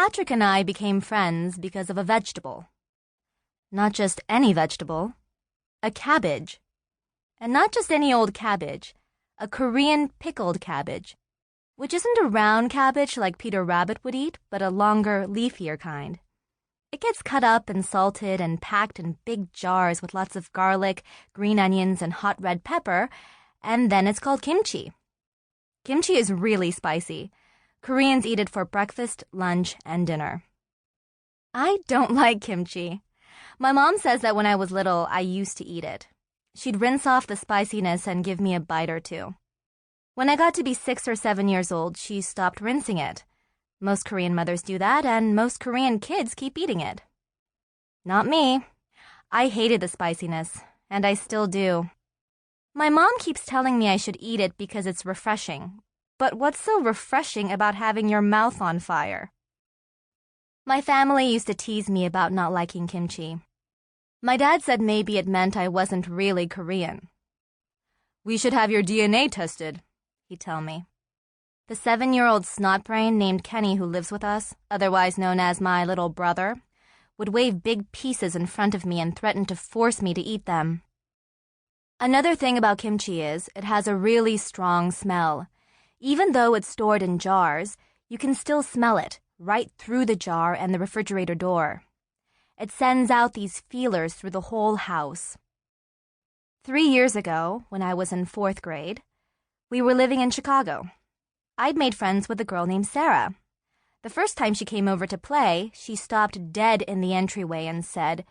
Patrick and I became friends because of a vegetable. Not just any vegetable, a cabbage. And not just any old cabbage, a Korean pickled cabbage, which isn't a round cabbage like Peter Rabbit would eat, but a longer, leafier kind. It gets cut up and salted and packed in big jars with lots of garlic, green onions, and hot red pepper, and then it's called kimchi. Kimchi is really spicy. Koreans eat it for breakfast, lunch, and dinner. I don't like kimchi. My mom says that when I was little, I used to eat it. She'd rinse off the spiciness and give me a bite or two. When I got to be 6 or 7 years old, she stopped rinsing it. Most Korean mothers do that, and most Korean kids keep eating it. Not me. I hated the spiciness, and I still do. My mom keeps telling me I should eat it because it's refreshing. But what's so refreshing about having your mouth on fire? My family used to tease me about not liking kimchi. My dad said maybe it meant I wasn't really Korean. "We should have your DNA tested," he'd tell me. The 7-year-old snotbrain named Kenny who lives with us, otherwise known as my little brother, would wave big pieces in front of me and threaten to force me to eat them. Another thing about kimchi is it has a really strong smell. Even though it's stored in jars, you can still smell it right through the jar and the refrigerator door. It sends out these feelers through the whole house. 3 years ago, when I was in 4th grade, we were living in Chicago. I'd made friends with a girl named Sarah. The first time she came over to play, she stopped dead in the entryway and said,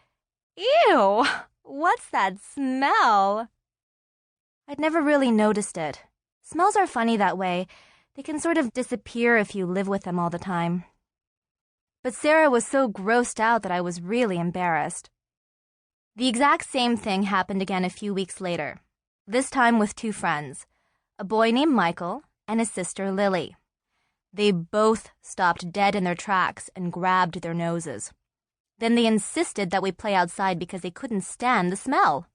"Ew, what's that smell?" I'd never really noticed it. Smells are funny that way. They can sort of disappear if you live with them all the time. But Sarah was so grossed out that I was really embarrassed. The exact same thing happened again a few weeks later, this time with 2 friends, a boy named Michael and his sister Lily. They both stopped dead in their tracks and grabbed their noses. Then they insisted that we play outside because they couldn't stand the smell.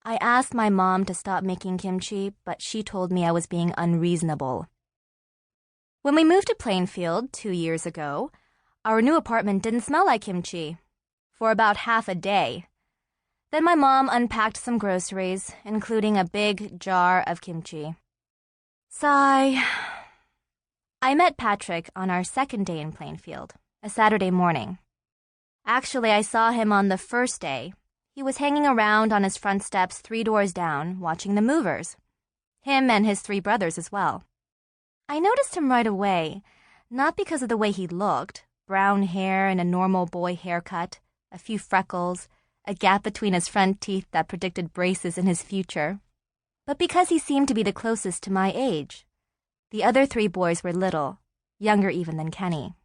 I asked my mom to stop making kimchi, but she told me I was being unreasonable. When we moved to Plainfield 2 years ago, our new apartment didn't smell like kimchi for about half a day. Then my mom unpacked some groceries, including a big jar of kimchi. Sigh. I met Patrick on our 2nd day in Plainfield, a Saturday morning. Actually, I saw him on the first day. He was hanging around on his front steps 3 doors down, watching the movers. Him and his 3 brothers as well. I noticed him right away, not because of the way he looked, brown hair and a normal boy haircut, a few freckles, a gap between his front teeth that predicted braces in his future, but because he seemed to be the closest to my age. The other 3 boys were little, younger even than Kenny.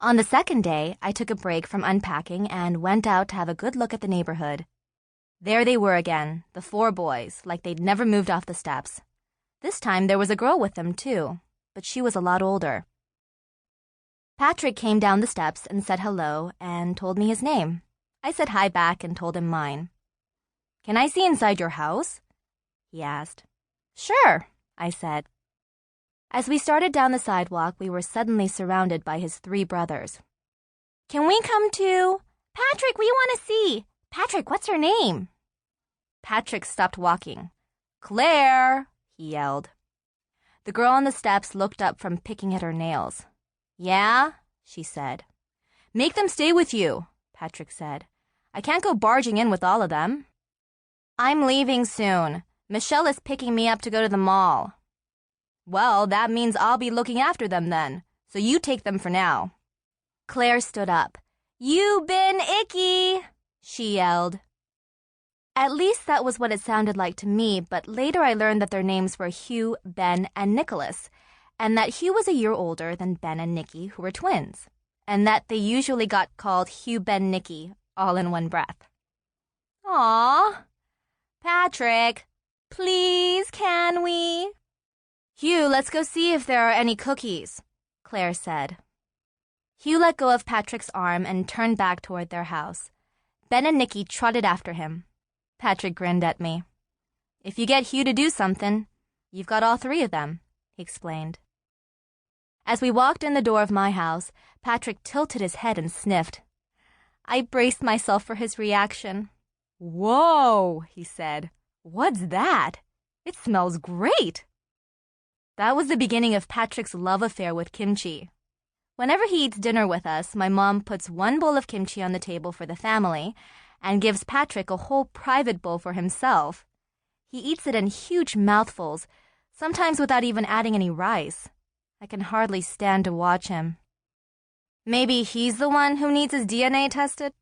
On the 2nd day, I took a break from unpacking and went out to have a good look at the neighborhood. There they were again, the 4 boys, like they'd never moved off the steps. This time there was a girl with them, too, but she was a lot older. Patrick came down the steps and said hello and told me his name. I said hi back and told him mine. "Can I see inside your house?" he asked. "Sure," I said. As we started down the sidewalk, we were suddenly surrounded by his 3 brothers. "Can we come too? Patrick, we want to see. Patrick, what's her name?" Patrick stopped walking. "Claire!" he yelled. The girl on the steps looked up from picking at her nails. "Yeah?" she said. "Make them stay with you," Patrick said. "I can't go barging in with all of them." "I'm leaving soon. Michelle is picking me up to go to the mall." "Well, that means I'll be looking after them then, so you take them for now." Claire stood up. "You been icky," she yelled. At least that was what it sounded like to me, but later I learned that their names were Hugh, Ben, and Nicholas, and that Hugh was a year older than Ben and Nikki, who were twins, and that they usually got called Hugh, Ben, Nikki, all in one breath. "Aw, Patrick, please, can we?" "Hugh, let's go see if there are any cookies," Claire said. Hugh let go of Patrick's arm and turned back toward their house. Ben and Nikki trotted after him. Patrick grinned at me. "If you get Hugh to do something, you've got all 3 of them," he explained. As we walked in the door of my house, Patrick tilted his head and sniffed. I braced myself for his reaction. "Whoa," he said. "What's that? It smells great." That was the beginning of Patrick's love affair with kimchi. Whenever he eats dinner with us, my mom puts one bowl of kimchi on the table for the family and gives Patrick a whole private bowl for himself. He eats it in huge mouthfuls, sometimes without even adding any rice. I can hardly stand to watch him. Maybe he's the one who needs his DNA tested?